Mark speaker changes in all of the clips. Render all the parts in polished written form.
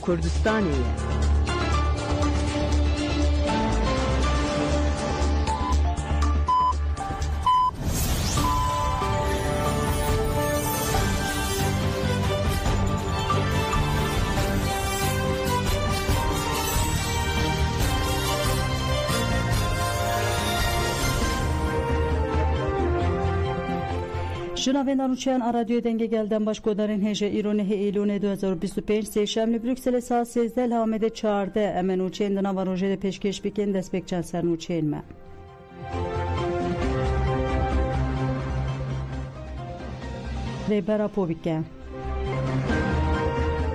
Speaker 1: Kurdistaniye.
Speaker 2: جناب نانوچیان رادیو دنگ گلدن باش کدارن هجه ایران ایلون 2025 سهشنبه بروکسل ساعت 13 لامده 14 امنوچین دنا و روژه پیشکش بیکن دست بکچن سرنوچین ما ریبرا پو بیکن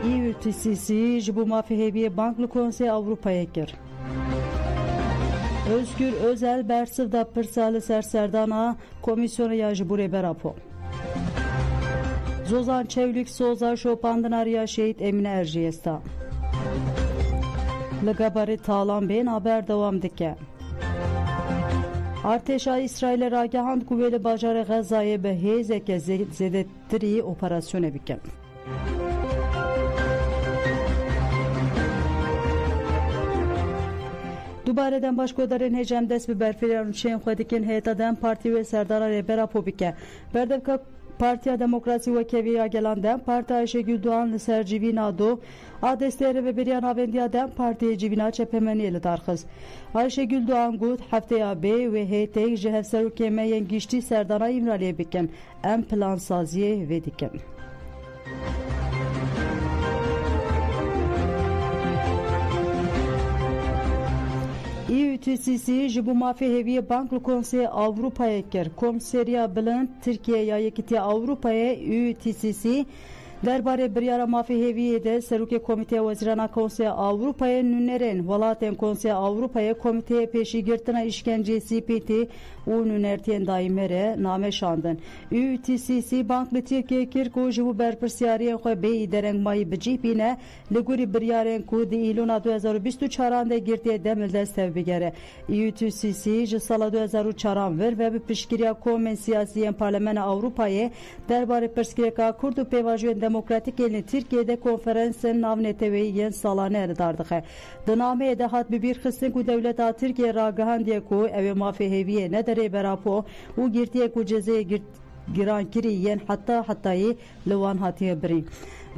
Speaker 2: EUTCC جبو مافهیبی بانک لکنسی Avrupa'ya gir. Özgür Özel Bersiv'da pırsalı serserdana komisyonu yajı buraya rapo. Zozan Çevlik Soza Şopandan araya şehit Emine Erciyes'ta. Ligabari Talan Bey'in haber devam dike. Arteşa İsrail'e ragahand kuvveli bacarı Gaza'ya behezeke zedettiri operasyon ebiken. دوباره دم باش کدارن هجم دست به برفیران چین خودکن هیئت دم پارتی و سردار ریبرا پوبیکه بردم که پارتیا دموکراسی و کویا گلان دم پارتی ayşegül Doğan sercivina do adestleri ve biriyan avendya dem parti civina çepemeniyle darxız ayşegül Doğan gut haftaya bey ve heytek jehevseru kemeyen gişti serdana imraliye biken en plan saziye ve diken EUTCC jibu mafeheviye banklı konsey Avrupa'ya ker komiseriya bilen Türkiye'ye yekiti Avrupa'ya EUTCC درباره بریار مافهویه ده سروک کمیته وزیران کنسول اروپای نونرن ولاتن کنسول اروپای کمیته پیشگیرتنا işkence CPT و نونرتین دایمره نامه شاندن EUTCC بانک ترکیه کرکو جو برپرسیاری خو به درنگ مای بجیپینه لگوری بریارن کو دی ایلون 2024 ده گرتی دمل دست بگره EUTCC جسال 2024 ور و پیشگیری کومن سیاسی پارلمان اروپای درباره پرسکری کورد و پیواژن demokratik elini Türkiye'de konferansın navneteveyi yen salane erdardığı. Dıname de hat bir xısın ku devleta Türkiye ragahan diye ku ev mafeheviye ne dere berapo u girtiye ku cezeye giran kiri yen hattayı levan hatiye birin.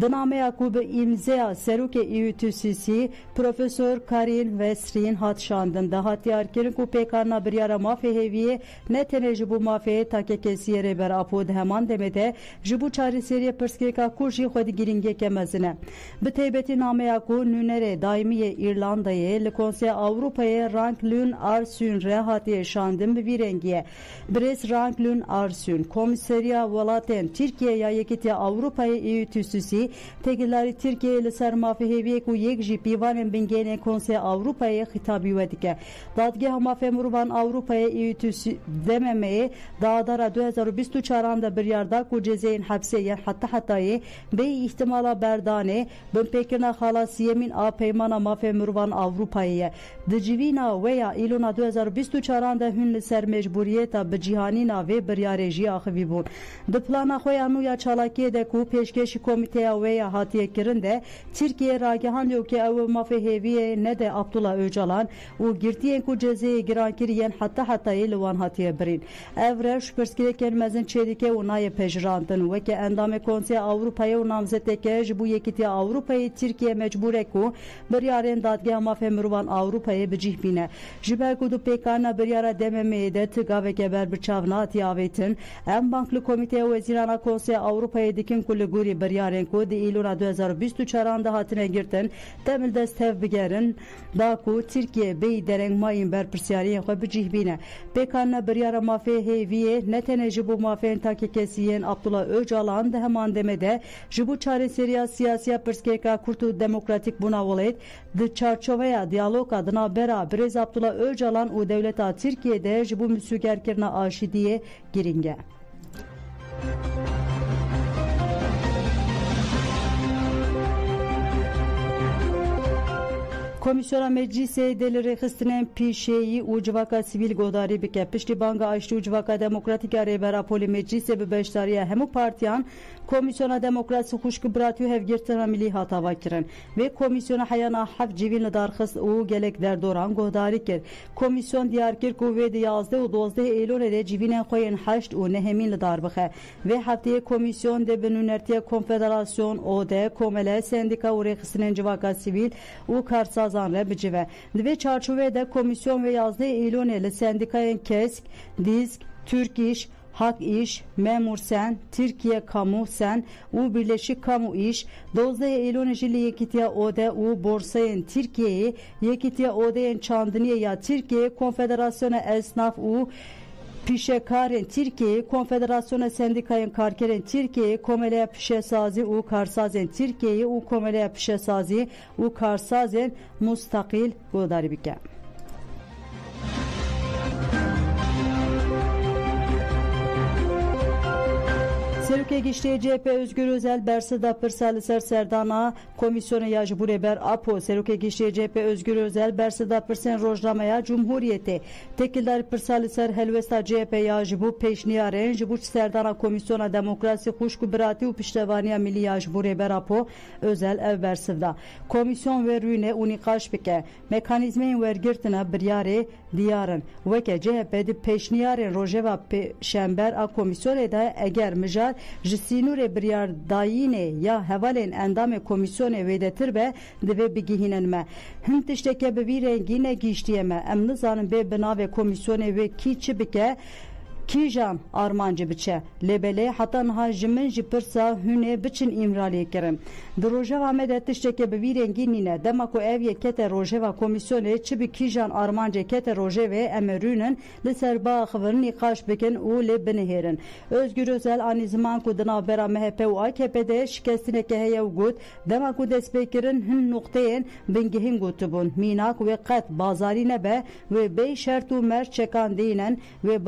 Speaker 2: Dıname Yakub imza seruke EUTCC Profesör Karin Vesrin hat şandın da hatiyar kirin ku pekarna bir yara mafeheviye ne teneci bu mafeye takekesiye reber apod heman demede jibu çare seriye perskeka kurji xodi giringe kemezine. Biteybeti name Yakub nünere daimiye İrlanda'ya le konsey Avrupa'ya ranklün arsün rehatiye şandın bir rengiye. Bres ranklün arsün komiseriya volaten Türkiye'ye yekiti Avrupa'ya EUTCC Tegilari Türkiye ile sermafeheviye ku yek jipivan bingene konsey Avrupa'ya hitabi vedike. Dadgah mafemurvan Avrupa'ya EUTCC dememeye dağdara 2024 bir yarda ku cezeyin hapsiye hattayı be ihtimala berdane ben pekina halas yemin a peymana mafemurvan Avrupa'ya dicivina veya ilona 2024 hünle ser mecburiyeta bicihanina ve bir yareji ahvibun. De plana xoyanu ya çalakiye de ku peşkeşi komiteye veya hatiye kirinde Türkiye ragihan diyor ki ev mafeheviye ne de Abdullah Öcalan o girtiyen ku cezeye giran kiriyen hatta ilvan hatiye birin evreş perskire kelmezin çedike unaye pejrantın ve ki endame konsey Avrupa'ya u namzeteke bu yekiti Avrupa'yı Türkiye mecbure ku bir yaren dadgah mafemurvan Avrupa'ya bicih bine jiber kudu pekana bir yara dememeye de tıga ve geber bir çavna atiyavetin en banklı komite vezirana konsey Avrupa'ya dikin kulli guri bir yaren ku di ilona 2024 hatine girtin temel destev bigerin da ku Türkiye bey dereng mayın berpirsiyariyen xo bicih bine pekana bir yara mafeheviye ne teneci bu mafeyin takikesiyen Abdullah Öcalan da heman demede jibu çare seriya siyasiya perskeka kurtu demokratik buna volayet de çarçovaya diyalog adına bera brez Abdullah Öcalan u devleta Türkiye'de jibu müsügerkirna aşidiye giringe. Komisyona meclise deleri xistinen pişeyi u civaka sivil godari bike. Pişti banga açtı u civaka demokratik arayvera poli meclise bi beştariye hemu partiyan Komisyona demokrasi xuşku bıratıyor hevgirtina milli hatava kirin. Ve komisyona hayana haf civil darxist u gelek derdoran godari kir. Komisyon diyar kir ku ve 11 u 12 Eylül'de civinen koyun haşt u nehemin darbixe. Ve haftaya komisyon de benünertiye konfederasyon o de komele sendika u rexistinen civaka sivil u karsazan re bicive. Ve çarçuvede komisyon ve 11 Eylül'de sendikayen kesk, disk, Türk İş, Hak İş, Memur Sen, Türkiye Kamu Sen, u Birleşik Kamu İş, 12 Eylül jili yekitiye ode u borsayın Türkiye'yi, yekitiye odeyen çandiniye ya Türkiye, Konfederasyona Esnaf u Pişekarın Türkiye, Konfederasyona Sendikayın Karker'in Türkiye, Komele Pişesazi u Karsazen Türkiye, u Komele Pişesazi u Karsazen mustakil godari bike. Serukê Giştê CHP Özgür Özel bersida pirsa li ser serdana Komisyona ya ji Bureber Apo. Serukê Giştê CHP Özgür Özel bersida pirsên Rojnameya Cumhuriyetê tekildarî pirsa li ser helwesta CHP ya ji bo pêşniyarên ji bo serdana Komisyona Demokrasî Xuşk Biratî û Piştevaniya Millî ya ji Bureber Apo Özel ev bersivda. Komisyon ve rûne û nîqaş bike. Mekanîzmeyên wergirtina biryarê diyarin. Weke CHP di pêşniyarên rojeva pêşember a komisyonê de eger mijar ji sînûrê biryardayînê ya hevalên endamê komisyonê vêdetir be divê bigihînin me. Hin tişteke bi vî rengî negîştiye me. Em nizanin bê bi navê komisyonê wê kî çi bike Kijan armancı biçe lebele hata niha ji min ji pirsa hûnê biçin îmraliyê kirin. Di rojeva me de tişteke bi vî rengî nîne. Dema ku ev yê kete rojeva komisyonê çi bi kîjan armancê kete rojevê em ê rûnin li ser baxivin nîqaş bikin û lê binihêrin. Özgür Özel anî ziman ku di navbera MHP û AKP'de şikestineke heye û got dema ku destpêkirin hin noqteyên bingehîn gotibûn. Mînak wê qet bazarî nebe wê bê şert û mer çekandînin wê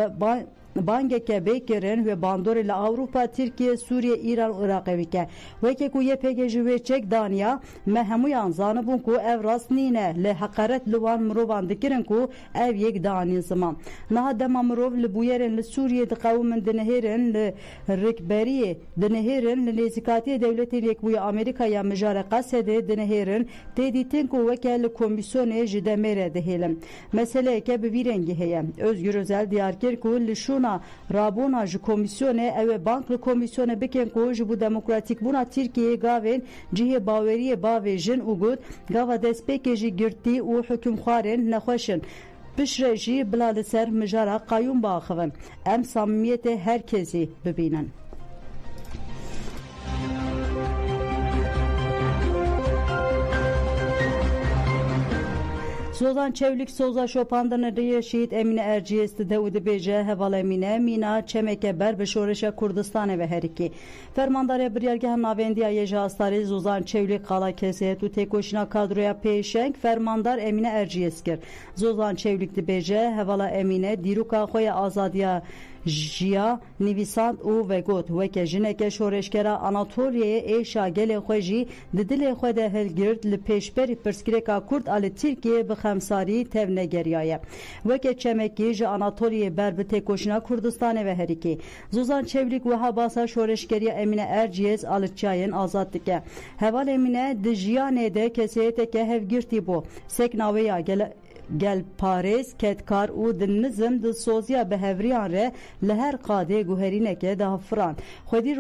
Speaker 2: bangeke bekirin ve bandorê li Avrupa, Türkiye, Suriye, İran, Iraqê vike. Weke ku YPG ji wê çek daniya me hemûyan zanibûn ku ev rast nîne li heqaret li wan mirovan dikirin ku ev yek danîn ziman. Niha dema mirov li bûyerên li Suriye diqewmin dinihêrin li rêkberiyê dinihêrin li nêzîkatiyê dewletên Yekbûyî Amerîkaya mijare Qesedê dinihêrin tê dîtin ku weke li komisyonê ji demêre dihêlin. Meseleyeke bi vî rengî heye. Özgür Özel diyar kir ku li Rabona ji komisyonê ew ê bank li komisyonê bikin ku ji bo demokratîkbûna Tirkiyeyê gavên cihê baweriyê bavê jin û got gava destpêkê jî girtî û hukûmxwarên nexweşin. Pişre jî bila li ser mijara qayûn biaxivin. Em samimiyetê herkesî bibînin. Sozan Çevlik Soza Şopandana Riye Şehit Emine Erciyes'te de udibêje heval Emine Mîna çemeke ber bi şoreşa Kurdistanê ve herikî. Fermandariya biryargeha navendiya Yêja Astarê Zozan Çevlik qala kesiyet û têkoşîna kadroya pêşeng fermandar Emine Erciyes kir. Zozan Çevlik dibêje hevala Emine dîroka xwe ya azadiya jiya nivîsand û vegot weke jineke şoreşkera Anatoliye êşa gelê xwe jî di dilê xwe de hilgirt li pêşberî pirsgirêka Kurd a li Tirkiye bi xemsarî tevnegeriyaye. Weke çemekî ji Anatoliye ber bi têkoşîna Kurdistanê ve herikî. Zozan Çevlik wiha basa şoreşkeriya Emine Erciyes a li çayên azad dike. Heval Emine di jiyanê de kesiyeteke hevgirtî bû. Sek navê ya gelparêz ketkar û di nizm di soziya bihevriyan re li her qadê guherîneke dafiran. Xwedî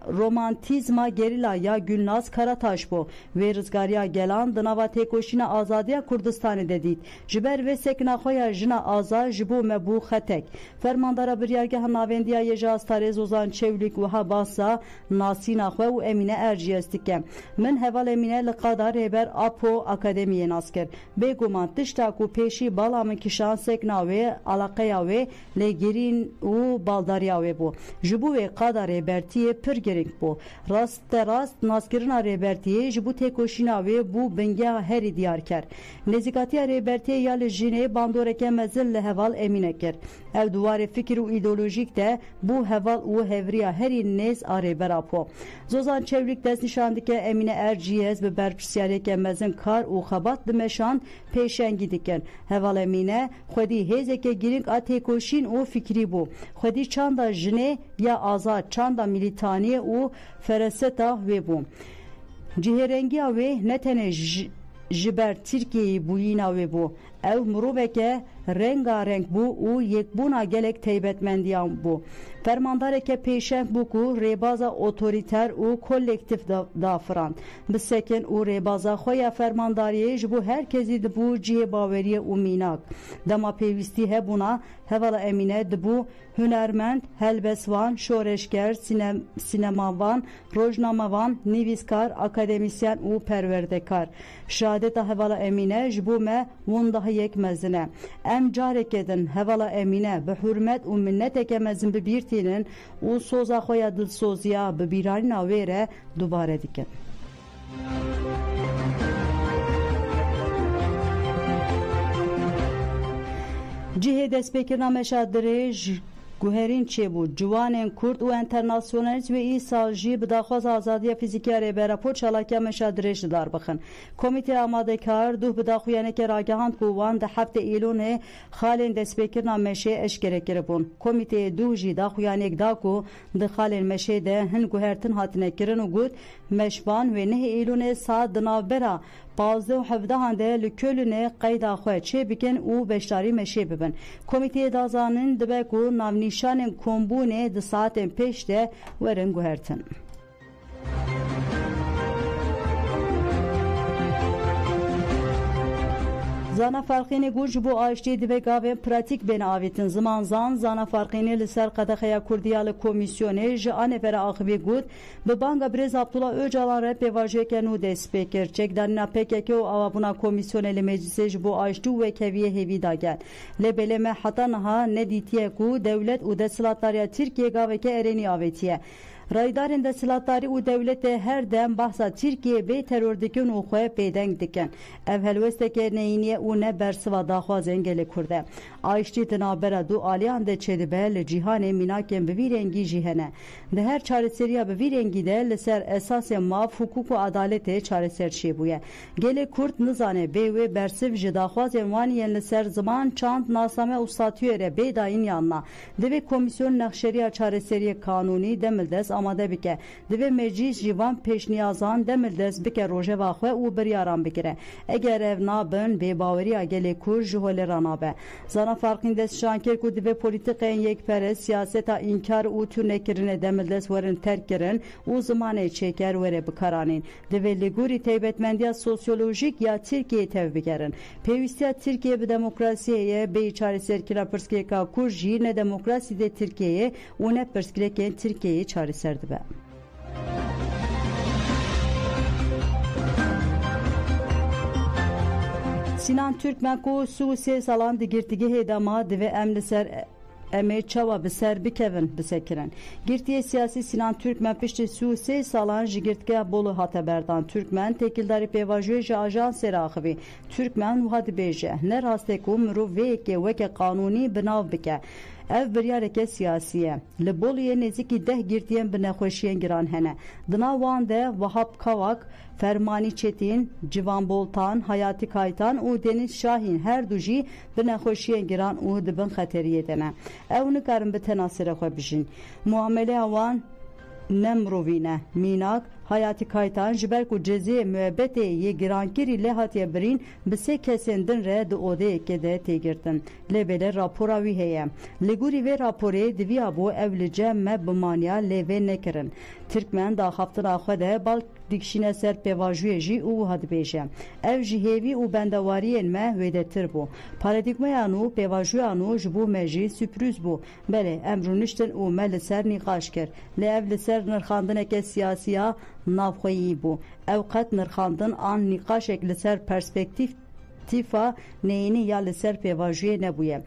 Speaker 2: romantîzma gerîla ya Gülnaz Karataş bû. Wê rizgariya gelan di nava têkoşîna azadiya Kurdistanê de dît. Ji ber vê sekina xwe ya jina aza ji bo me bû xetek. Fermandara biryargeha navendiya Yêja Astarê Zozan Çevlik wiha basa nasîna xwe û Emine Erciyes dike. Min heval Emine li qada rêber Apo Akademiyê nas kir. Bêguman tişta ku ku peşî bala min kişan sekna wê alaqeya wê lêgerîn û baldariya wê bû. Ji bo wê qada rêbertiyê pir giring bû. Rast naskirina rêbertiyê ji bo têkoşîna wê bû bingeha herî diyar ker. Nêzîkatiya rêbertiyê ya li jinê bandoreke mezin li heval Emîne kir. Ev duwarê fikir û îdeolojîk de bû heval û hevriya herî nêz a rêbera po. Zozan Çewlik dest nîşan dike Emîne Erciyes bi berpirsiyareke mezin kar û xebat dimeşand pêşengî dikin. Heval Emîne xwedî hêzeke girîng a têkoşîn û fikrî bû. Xwedî çanda jinê ya azad çanda milîtaniyê û fereseta wê bû. Cihêrengiya wê ne tenê ji ber Tirkiyeyê bûyîna wê bû. Ew miroveke rengareng bû û yekbûna gelek taybetmendiyan bû. Fermandareke pêşeng bû ku rêbaza otorîter û kolektif dafirand. Bisekin û rêbaza xwe ya fermandariyê ji bo herkesî dibû cihê baweriyê û mînak. Dema pêwîstî hebûna hevala Emîne dibû hunermend, helbesvan, şoreşger, sinemavan, rojnamevan, nivîskar, akademisyen û perwerdekar. Şehadeta hevala Emîne ji bo me wenda yek mezine. Em careke din hevala Emîne bi hürmet û minneteke mezin bibîrtînin û soza xwe ya dilsoziya bi bîranîna wê re dubare dikin. Cihê destpêkirina meşa dirêj guherîn çêbû ciwanên Kurd û internasyonalîst wê îsal jî bi daxwaza azadiya fîzîkiya rêbera pot çalakiya meşa dirêj dar bixin. Komîteya amadekar duh bi daxuyaneke ragihand ku wan di heftê Îlûnê xalên destpêkirina meşê eşkere kiribûn. Komîteyê duh jî daxuyanek da ku di xalên meşê de hin guhertin hatine kirin û got meşvan wê nehê Îlûnê saet di navbera 15 û 17 de li Kölnê qeyda xwe çê bikin û beşdarî meşê bibin. Komîteyê da zanin dibe ku navnîşanên kombûnê di saetên pêş de werin guhertin. Zana farqînê got ji bo aştiyê dibe gavên pratik bên avêtin ziman zan zana farqînê li ser qedexeya Kurdiya li komîsyonê ji anêvera axivî got bi banga Birêz Abdullah Öcalan re pêvajiyeke nû dest pê kir. Çekdanîna PKK û avabûna komîsyonê li meclisê ji bo aştî û wekeviyê hêvî da gel. Lê belê me heta niha nedîtiye ku dewlet û desthilatdariya Tirkiye gaveke erênî avêtiye. Raydarên desthilatdarî û dewletê her dem behsa Tirkiye bê teror dikin û xwe pêdeng dikin. Ev helwesteke neyîniye û ne bersiva daxwazên gelê Kurd e. Aştî di navbera du aliyan de çêdibe li cîhanê mînakên bi vî rengî jî hene. Di her çareseriya bi vî rengî de li ser esasên mav hukuk û adaletê çareser çêbûye. Gelê Kurd nizane bê wê bersiv ji daxwazên wan yên li ser ziman çand nasame û statûyê re bêdayîn yanna. Divê komîsyon nexşeriya çareseriyê kanûnî demildest amade bike. Divê meclis jî van pêşniyazan demildest bike rojeva xwe û biryaran bigire. Eger ev nabin bêbaweriya gelê Kurd ji holê re nabe. Zana farqîn dest şankir ku divê polîtikayên yekperest siyaseta înkar û tûnekirinê demildest werin terk kirin û zimanê çêker were bikaranîn. Divê li gorî taybetmendiya sosyolojîk ya Tirkiyeyê tev bigerin. Pêwîstiya Tirkiye bi demokrasiyê bê çareserkira pirskirêka Kurd jî ne demokrasî de Tirkiyeyê û ne pirskirêkên Tirkiyeyê çareser dibe. Sinan Türkmen ku sû sê salan di girtîgehê dema divê em li ser em ê çawa bi ser bikevin bisekirin. Girtiye siyasî Sinan Türkmen piştî sû sê salan ji girtgeha Bolu hate berdan. Türkmen têkildarî pêvajiyê ji ajansê re axivî. Türkmen wiha dibêje ne rastê ku mirov vê yekê weke qanûnî bi nav bike. Ev biryareke siyasî ye. Li Boluyê nêzîkî 10 girtiyên bi nexweşiyên giran hene. Di nav wan de Wahab Kavak, Fermanî Çetin, Civan Boltan, Hayatî Kaytan û Deniz Şahin her du jî bi nexweşiyên giran û dibin xeteriyê de ne. Ew nikarin bi tenasî re xwe bijîn. Muameleya wan ne mirovî ne. Mînak Hayatî Kaytan ji ber ku ceziyê müebbetê yê girankirî lê hatiye birîn bi sê kesên din re di odeyekê de têgirtin. Lê bêle rapora wî heye. Li gorî vê raporê diviya bo ew li cem me bimaniya lê vê nekirin. Tirkmen daxaftina xwe de bal dikşîne ser pêvajiyê jî û wiha dibêje. Ev ji hêvî û bendewariyên me wêdetir bû. Paradigmayan û pêvajiyan û ji bo me jî sürpriz bû. Belê em rûniştin û me li ser nîqaş kir. Lê ev li ser nirxandineke siyasiya navxweyî bû. Ew qet nirxandin an nîqaşek li ser perspektîv tîfa neyînî ya li ser pêvajiyê nebûye.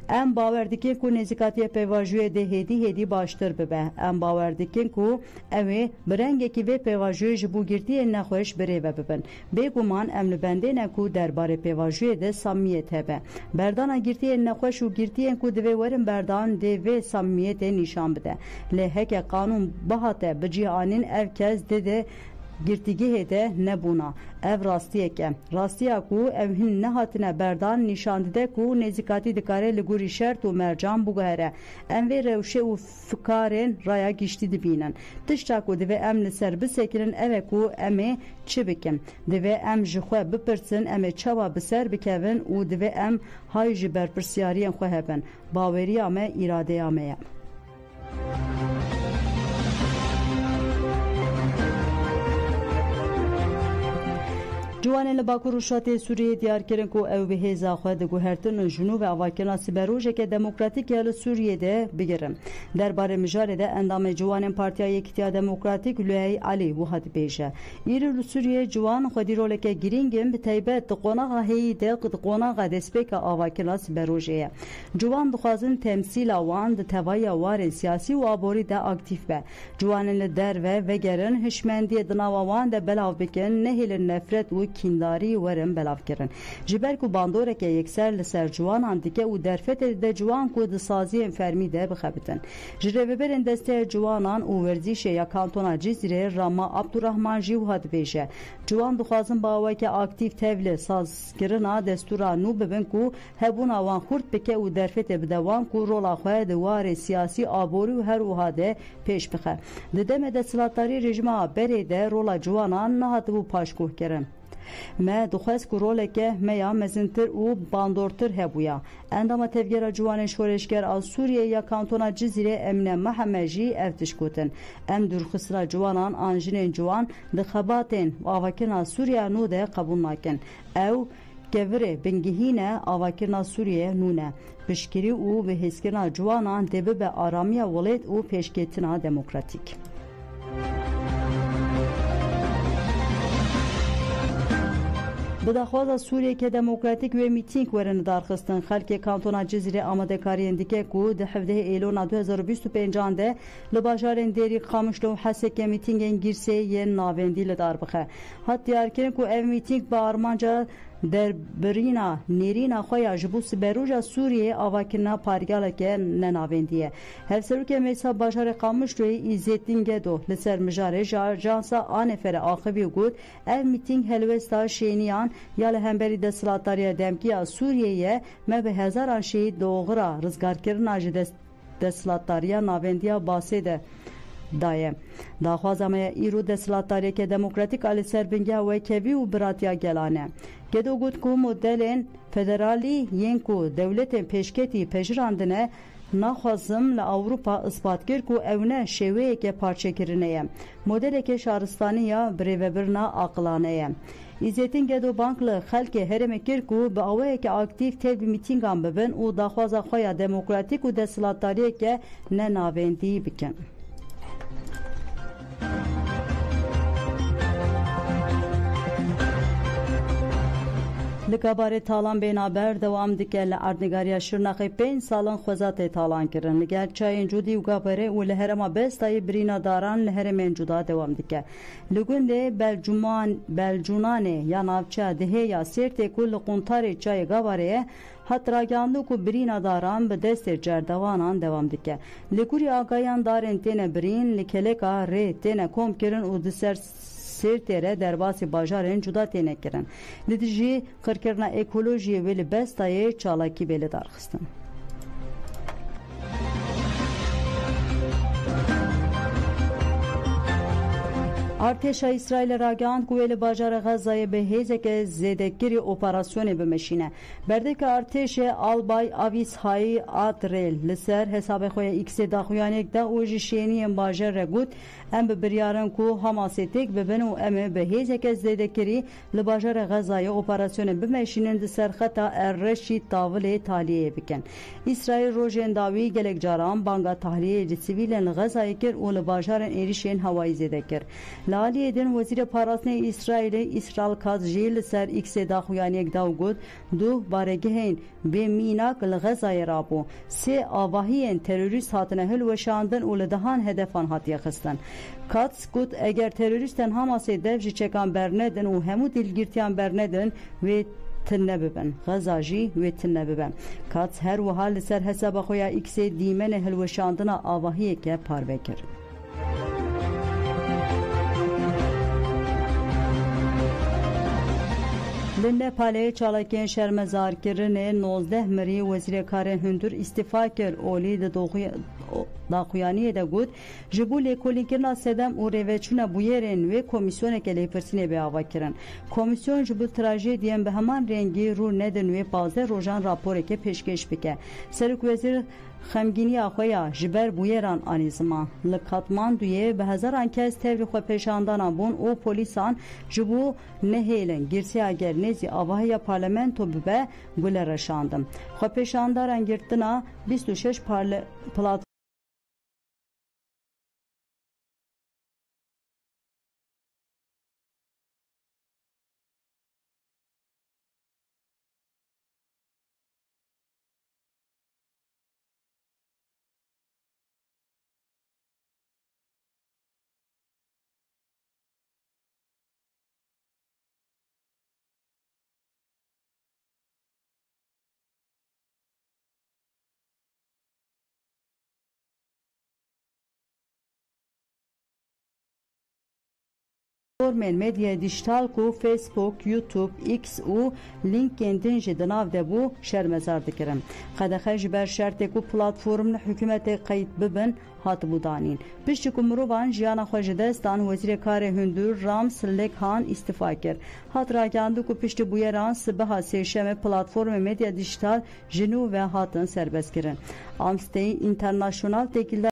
Speaker 2: Em bawer dikin ku nêzîkatiya pêvajiyê de hêdî baştir bibe. Em bawer dikin ku ew ê bi rengekî vê pêvajiyê ji bo girtiyên nexweş birêve bibin. Bêguman em li bendê ne ku derbarê pêvajiyê de samimiyet hebe. Berdana girtiyên nexweş û girtiyên ku divê werin berdan dê vê samimiyetê nîşan bide. Lê heke qanûn bihate bi cîhanîn ev kes dide girtîgehê de nebûna. Ev rastiyek e. Rastiya ku ev hin nehatine berdan nîşan dide ku nêzîkatî dikare li gorî şert û mercan biguhere. Em vê rewşe û fikarên raya giştî dibînin. Tişta ku divê em li ser bisekirin ev e ku em ê çi bikin. Divê em ji xwe bipirsin em ê çawa bi ser bikevin û divê em hay ji berpirsyariyên xwe hebin. Baweriya me îradeya me ye. Ciwanên li Bakur û Şatê Sûriyê diyar kirin ku ew bi hêza xwe diguhertin jinû ve avakirina sîberojeke demokratîk ya li Sûriyê de bigirin. Derbarê mijarê de endamê ciwanên Partiya Yekîtiya Demokratîk Lûyê Alî wiha dibêje. Îrî li Sûriyê ciwan xwedîroleke girîngin bi taybet di qonaxa heyî de di qonaxa destpêka avakirina sîberojê ye. Ciwan dixwazin temsîla wan di tevaya warên siyasî û aborî de aktif be. Ciwanên li derve vegerin hişmendiyê di nava wan de belav bikin, nehêlin nefret û kîndarî werin belavkirin. Ji ber ku bandoreke yekser li ser ciwanan dike û derfetê de ciwan ku di saziyên fermî de bixebitin. Ji rêveberên desteya ciwanan û werzîşê ya kantona Cizîrê Rama Abdurrahman jî wiha dibêje. Ciwan dixwazin baweke aktif tev li sazkirina destûra nû bibin ku hebûna wan xurt bike û derfetê bide wan ku rola xwe di warê siyasî aborî û her wiha de pêş bixe. Di demê desthilatdarî rejima berê de rola ciwanan nehatibû paşguhkirin. Me dixwest ku roleke me ya mezintir û bandortir hebûya. Endama tevgera ciwanên şoreşger a Sûriyê ya kantona Cizîrê Emine Mehemed jî ev tişgotin. Em dûrxistina ciwanan an jinên ciwan di xebatên avakirina Sûriya nû de qebûl nakin. Ew kevirê bingehîne avakirina Sûriyê nû ne. Piştgirî û bihêzkirina ciwanan dê bibe aramiya welêt û pêşketina demokratîk. Bi daxwaza Sûriyeke demokratîk wê mîtîng werin darxistin. Xelkê kantona Cizîrê amadekariyên dike ku di 17 Êlona 2025 de li bajarên Dêrî, Qamişlo û Hesekê mîtingên girsê yên navendî li dar bixe. Hat diyarkirin ku ev mîtîng bi armanca derbirîna nêrîna xwe ya ji bo sîberoja Sûriyê avakirina pargaleke nenavendî ye. Hevserokê Meysa bajarê Qamişloyê İzzetdîn Gedo li ser mijarê ji ajansa Aneferê axivî got ev mîtîng helwesta şêniyan ya li hemberî desthilatdariya demkîya Sûriyeyê me bi hezaran şehîd doğira rizgarkirina ji desthilatdariya navendiya basê de daye. Daxwaza me îro desthilatdariyeke demokratîk a li ser bingeha wekevî û biratiya gelane. Gedo got ku modelên federalî yên ku dewletên pêşketî pejirandine naxwazim li Awropa ispat kir ku ew ne şêweyeke parçekirinê ye. Modeleke şaristanî ya birêvebirina aqilane ye. İzzetdîn Gedo bank li xelkê herêmê kir ku bi awayeke aktif tevlî mîtîngan bibin û daxwaza xwe ya demokratîk û desthilatdariyeke nenavendî bikin. Li kabarê talan bênaber dewam dike li erdnegariya Şirnexê 5 salan xwezatê talan kirin. Li gel çayên cudî û gaberê û li herêma Bestayê birînadaran li herêmên cuda dewam dike. Li gundê Belcûnanê ya navçeya dihê ya Sêrtê ku li quntarê çayê gabarê hat ragihand ku birînadaran bi destê cerdevanan dewam dike. Li kurî agayan darên têne birîn li keleka rê têne kom kirin û di ser Sêrtê re derbasî bajarên cuda têne kirin. Li dijî qirkirina ekolojiyê wê li Bestayê çalakî bê li darxistin. Artêşa İsraîlê ragihand ku wê li bajara Xezayê bi hêzeke zêdekirî operasyonê bimeşîne. Berdeka artêşê Albay Avîshayî Atrêl li ser hesabê xwe ya X'ê daxuyanek da û ji şêniyên bajar re got em bi biryarin ku Hamasê têk bibin û em ê bi hêzeke zêdekirî li bajara Xezayê operasyonê bimeşînin di ser xeta Erreşî Tavlê tahliyê bikin. İsraîl rojên dawî gelek caran banga tahliyê ji sivîlên li Xezayê kir û li bajarên êrişên hewayî zêde kir. لالی دن وزیر پاراستنی اسرائیل کاز جیل سر ایکس داخویانیک داوگود دو بارگهین به میناک لغزای رابو سه آواهین تروریست هاتنه هل وشاندن و لدهان هدفان هاتیه خستن کاتس گوت اگر تروریستن هماسی devjî çekan bernedin û hemû dilgirtiyan bernedin wê tin nebibin Xeza jî wê tin nebibin Kats her wiha li ser hesaba xwe ya X'ê dîmenê hilweşandina avahiyeke parve kir. Li Nepalê çalakên şermezarkirinê 19 mirî wezîrkarên hundir îstîfa kir olî di daxuyaniyê de got ji bo lêkolînkirina sedem û rêveçûna bûyerên wê komîsyoneke lêpirsînê bêava kirin. Komîsyon ji bo trajediyên bi heman rengî rû nedin wê 15 rojan raporeke pêşkêş bike. Serokvezîr xemgîniya xwe ya ji ber bûyeran anî ziman li Katmandûyê bi hezaran kes tevrî xwe pêşandana bûn û polîsan ji bo nehêlin girtiya gel nêzî avahiya parlamento bibe gule reşandim. Xwepêşandaran girtina 26 platform medya dijital ku Facebook, YouTube, X û LinkedIn ji di nav de bû şermezar dikirin. Qedexe ji ber şertê ku platformên hikûmetê qeyt bibin hatibû danîn. Piştî ku mirovan jiyana xwe ji destan wezîrkarê hundir Ram Silekhan îstîfa kir. Hat ragihandî ku piştî bûyeran sibeha sêşemê platformên medya dijital ji nû ve hatin serbestkirin. Amnesty International têkilda